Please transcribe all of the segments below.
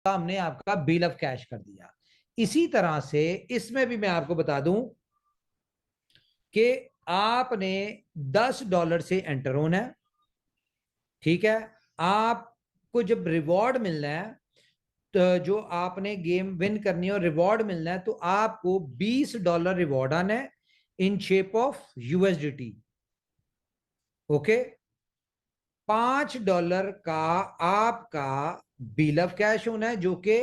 हमने आपका bill of cash कर दिया। इसी तरह से इसमें भी मैं आपको बता दूं कि आपने $10 से एंटर होना है, ठीक है। आपको जब रिवॉर्ड मिलना है, तो जो आपने गेम विन करनी है और रिवॉर्ड मिलना है, तो आपको $20 रिवॉर्ड आना है in shape of USDT. Okay, $5 का आपका बिल ऑफ कैश होना है, जो कि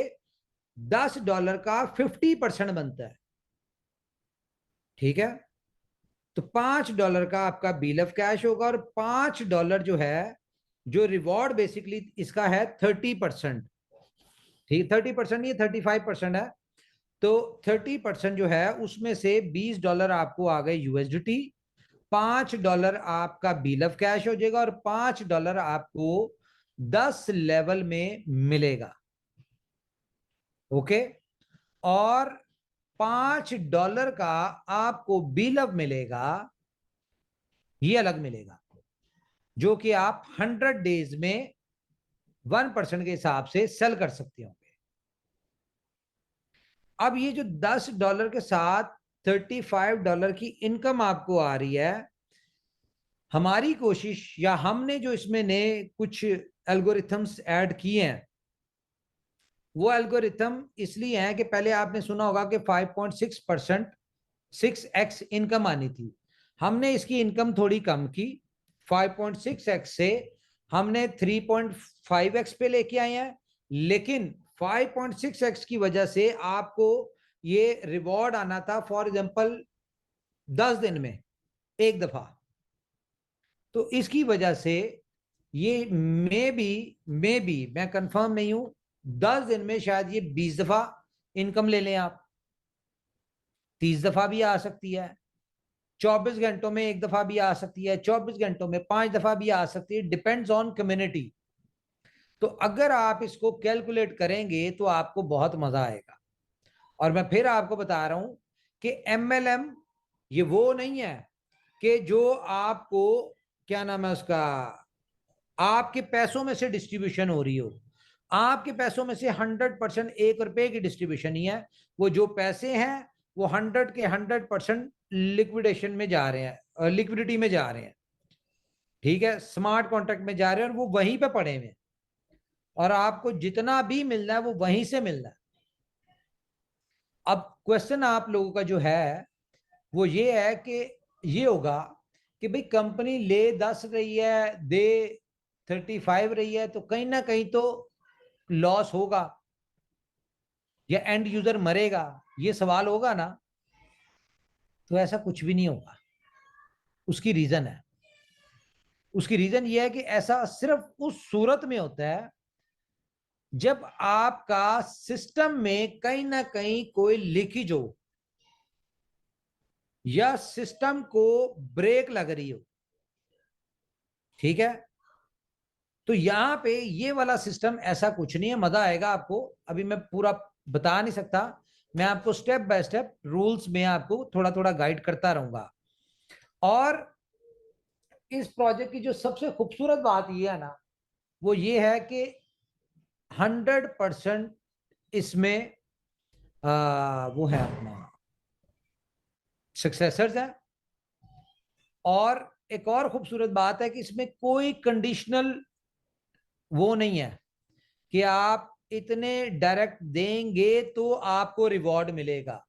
$10 का 50% बनता है, ठीक है। तो $5 का आपका बिल ऑफ कैश होगा, और $5 जो है, जो रिवॉर्ड बेसिकली इसका है 30%, ठीक, 30% नहीं, 35% है। तो 30% जो है उसमें से $20 आपको आ गए यूएसडीटी, $5 आपका बिल ऑफ कैश हो जाएगा, और $5 आपको 10 लेवल में मिलेगा। ओके, और $5 का आपको बिल ऑफ मिलेगा, ये अलग मिलेगा, जो कि आप 100 डेज में 1% के हिसाब से सेल कर सकते होंगे। अब ये जो $10 के साथ $35 की इनकम आपको आ रही है, हमारी कोशिश या हमने जो इसमें नए कुछ एल्गोरिथम्स ऐड किए हैं, वो एल्गोरिथम इसलिए हैं कि पहले आपने सुना होगा कि 5.6% 6x इनकम आनी थी। हमने इसकी इनकम थोड़ी कम की, 5.6x से हमने 3.5x पे लेके आए हैं। लेकिन 5.6x की वजह से आपको ये रिवॉर्ड आना था फॉर एग्जांपल 10 दिन में एक दफा, तो इसकी वजह से ये मे बी मैं कंफर्म नहीं हूं, 10 दिन में शायद ये 20 दफा इनकम ले लें आप, 30 दफा भी आ सकती है, 24 घंटों में एक दफा भी आ सकती है, 24 घंटों में 5 दफा भी आ सकती है, डिपेंड्स ऑन कम्युनिटी। तो अगर आप इसको कैलकुलेट करेंगे तो आपको बहुत मजा आएगा। और मैं फिर आपको बता रहा हूं कि एमएलएम ये वो नहीं है कि जो आपको, क्या नाम है उसका, आपके पैसों में से डिस्ट्रीब्यूशन हो रही हो। आपके पैसों में से 100% ₹1 की डिस्ट्रीब्यूशन ही है। वो जो पैसे हैं वो 100 के 100% लिक्विडेशन में जा रहे हैं, लिक्विडिटी में जा रहे हैं, ठीक है, स्मार्ट कॉन्ट्रैक्ट में जा रहे हैं, और वो वहीं पे पड़े हुए हैं, और आपको जितना भी मिलना है वो वहीं से मिलना है। अब क्वेश्चन आप लोगों का जो है वो ये है कि ये होगा कि भाई कंपनी ले 10 रही है, दे 35 रही है, तो कहीं ना कहीं तो लॉस होगा या एंड यूजर मरेगा, ये सवाल होगा ना। तो ऐसा कुछ भी नहीं होगा। उसकी रीजन है, उसकी रीजन ये है कि ऐसा सिर्फ उस सूरत में होता है जब आपका सिस्टम में कहीं ना कहीं कोई लीकेज हो, या सिस्टम को ब्रेक लग रही हो, ठीक है। तो यहां पे ये वाला सिस्टम ऐसा कुछ नहीं है, मजा आएगा आपको। अभी मैं पूरा बता नहीं सकता, मैं आपको स्टेप बाय स्टेप रूल्स में आपको थोड़ा थोड़ा गाइड करता रहूंगा। और इस प्रोजेक्ट की जो सबसे खूबसूरत बात ये है ना, वो ये है कि 100% इसमें वो है अपना सक्सेसर्स है। और एक और खूबसूरत बात है कि इसमें कोई कंडीशनल वो नहीं है कि आप इतने डायरेक्ट देंगे तो आपको रिवॉर्ड मिलेगा।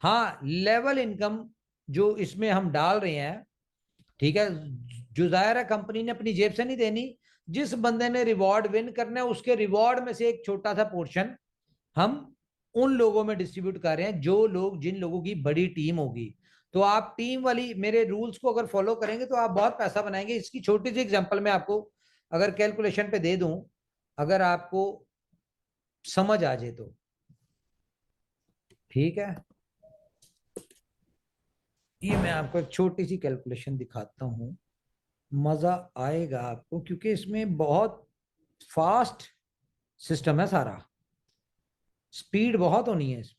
हाँ, लेवल इनकम जो इसमें हम डाल रहे हैं, ठीक है, जो जाहिर है कंपनी ने अपनी जेब से नहीं देनी, जिस बंदे ने रिवॉर्ड विन करना है उसके रिवॉर्ड में से एक छोटा सा पोर्शन हम उन लोगों में डिस्ट्रीब्यूट कर रहे हैं, जो लोग, जिन लोगों की बड़ी टीम होगी। तो आप टीम वाली मेरे रूल्स को अगर फॉलो करेंगे तो आप बहुत पैसा बनाएंगे। इसकी छोटी सी एग्जांपल मैं आपको अगर कैलकुलेशन पे दे दूं, अगर आपको समझ आ जाए तो, ठीक है। ये मैं आपको एक छोटी सी कैलकुलेशन दिखाता हूं, मजा आएगा आपको, क्योंकि इसमें बहुत फास्ट सिस्टम है सारा, स्पीड बहुत होनी है इसमें।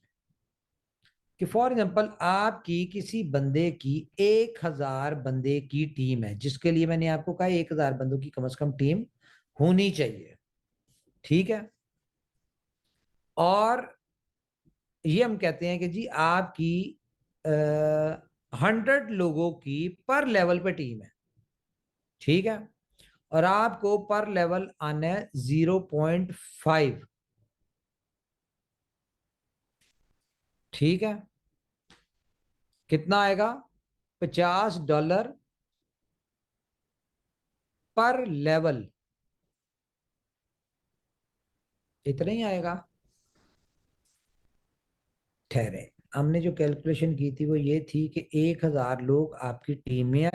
कि फॉर एग्जांपल आपकी किसी बंदे की 1000 बंदे की टीम है, जिसके लिए मैंने आपको कहा 1000 बंदों की कम से कम टीम होनी चाहिए, ठीक है। और ये हम कहते हैं कि जी आपकी 100 लोगों की पर लेवल पे टीम है, ठीक है, और आपको पर लेवल आना है 0.5, ठीक है, कितना आएगा? $50 पर लेवल, इतना ही आएगा। ठहरे, हमने जो कैलकुलेशन की थी वो ये थी कि 1000 लोग आपकी टीम में है,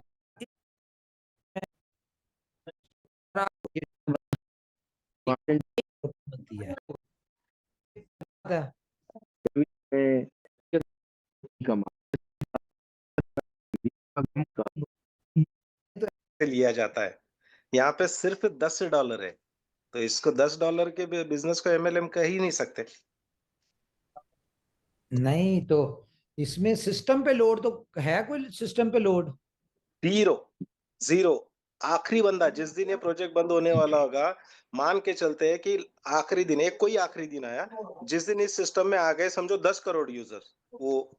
बनती है। लिया जाता है, यहाँ पे सिर्फ $10 है, तो इसको $10 के बिजनेस को MLM कह ही नहीं सकते। नहीं तो इसमें सिस्टम पे लोड तो है, कोई सिस्टम पे लोड? जीरो। आखिरी बंदा जिस दिन ये प्रोजेक्ट बंद होने वाला होगा, मान के चलते हैं कि आखिरी दिन, एक कोई आखिरी दिन आया जिस दिन इस सिस्टम में आ गए, समझो 10 करोड़ यूजर, वो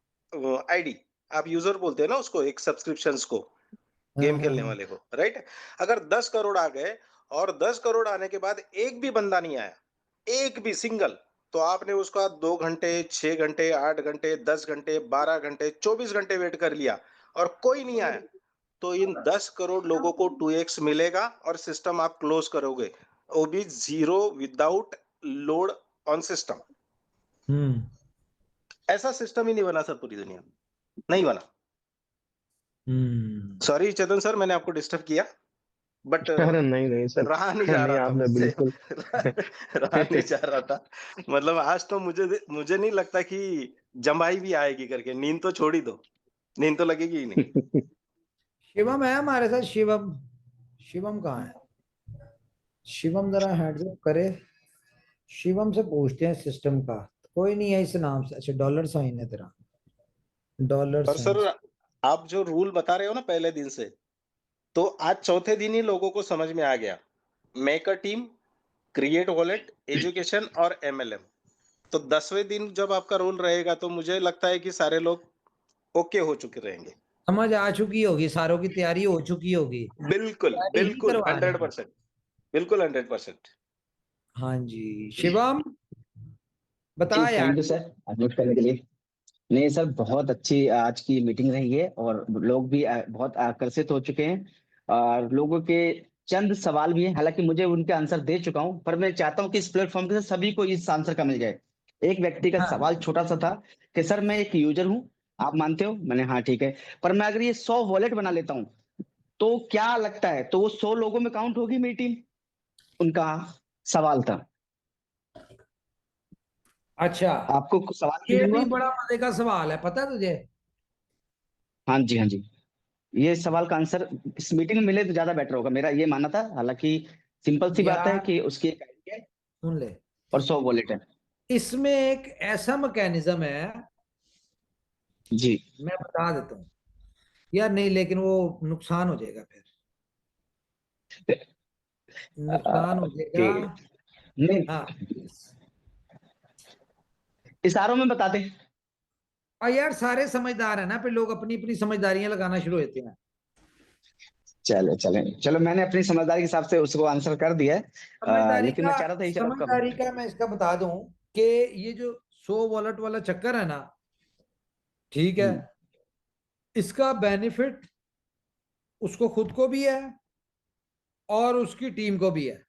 आईडी, आप यूजर बोलते हैं ना उसको, एक सब्सक्रिप्शंस को, गेम खेलने वाले को, राइट? अगर 10 करोड़ आ गए और 10 करोड़ आने के बाद एक भी बंदा नहीं आया, एक भी सिंगल, तो आपने उसका 2 घंटे, 6 घंटे, 8 घंटे, 10 घंटे, 12 घंटे, 24 घंटे वेट कर लिया और कोई नहीं आया, तो इन 10 करोड़ लोगों को 2x मिलेगा और सिस्टम आप क्लोज करोगे, वो भी zero, without load on system. ऐसा सिस्टम ही नहीं बना सर पूरी दुनिया में, नहीं बना। सॉरी चेतन सर, मैंने आपको डिस्टर्ब किया, बट अरे नहीं नहीं सर, रहा नहीं जा नहीं रहा था आपने मुझसे। बिल्कुल रहा नहीं जा रहा था, मतलब आज तो मुझे नहीं लगता कि जमाई भी आएगी करके, नींद तो छोड़ ही दो, नींद तो लगेगी ही नहीं। शिवम है हमारे साथ, शिवम, शिवम कहाँ है? शिवम जरा हैंडअप करे, शिवम से पूछते हैं सिस्टम का। कोई नहीं है इस नाम से। अच्छा, डॉलर साइन है तेरा, डॉलर और साइन। सर आप जो रूल बता रहे हो ना पहले दिन से, तो आज चौथे दिन ही लोगों को समझ में आ गया, make a team, create wallet, education और MLM। तो 10वें दिन जब आपका रोल रहेगा तो मुझे लगता है कि सारे लोग ओके हो चुके रहेंगे। समझ आ चुकी होगी, सारों की तैयारी हो चुकी होगी, बिल्कुल तैयारी ही बिल्कुल करवा रहे हैं। 100%, बिल्कुल 100%। हाँ जी शिवम, जी बता यार। थैंक यू सर अनम्यूट करने के लिए। नहीं सर, बहुत अच्छी आज की मीटिंग रही है और लोग भी बहुत आकर्षित हो चुके हैं और लोगों के चंद सवाल भी हैं, हालांकि मुझे उनके आंसर दे चुका हूं, पर मैं चाहता हूं कि इस प्लेटफॉर्म के सभी को इस आंसर का मिल जाए। एक व्यक्ति का हाँ, सवाल छोटा सा था कि सर मैं एक यूजर हूं, आप मानते हो? मैंने हाँ ठीक है, पर मैं अगर ये 100 वॉलेट बना लेता हूँ तो क्या लगता है, तो वो 100 लोगों में काउंट होगी मेरी टीम? उनका सवाल था। अच्छा, आपको सवाल ये क्लियर भी हुआ? बड़ा मजे का सवाल है, पता है तुझे? हाँ जी हाँ जी, ये सवाल का आंसर इस मीटिंग में मिले तो ज्यादा बेटर होगा, मेरा ये मानना था। हालांकि सिंपल सी बात है यार कि उसकी एक आईडी है सुन ले, और 100 वॉलेट है। इसमें एक ऐसा मैकेनिज्म है, जी। मैं बता देता हूँ यार, नहीं लेकिन वो नुकसान हो जाएगा फिर, नुकसान हो कि जाएगा। नहीं, हाँ, इशारों में बताते हैं। और यार सारे समझदार है ना, फिर लोग अपनी अपनी समझदारियां लगाना शुरू होते हैं। चलो चलो चलो, मैंने अपनी समझदारी के हिसाब से उसको आंसर कर दिया है। समझदारी लेकिन का, मैं चाह रहा था ये चलो कब। समझदारी का मैं इसका बता दूं कि ये जो 100 वॉलेट वाला चक्कर है ना, ठीक है, इसका बेनिफिट उसको खुद को भी है और उसकी टीम को भी है।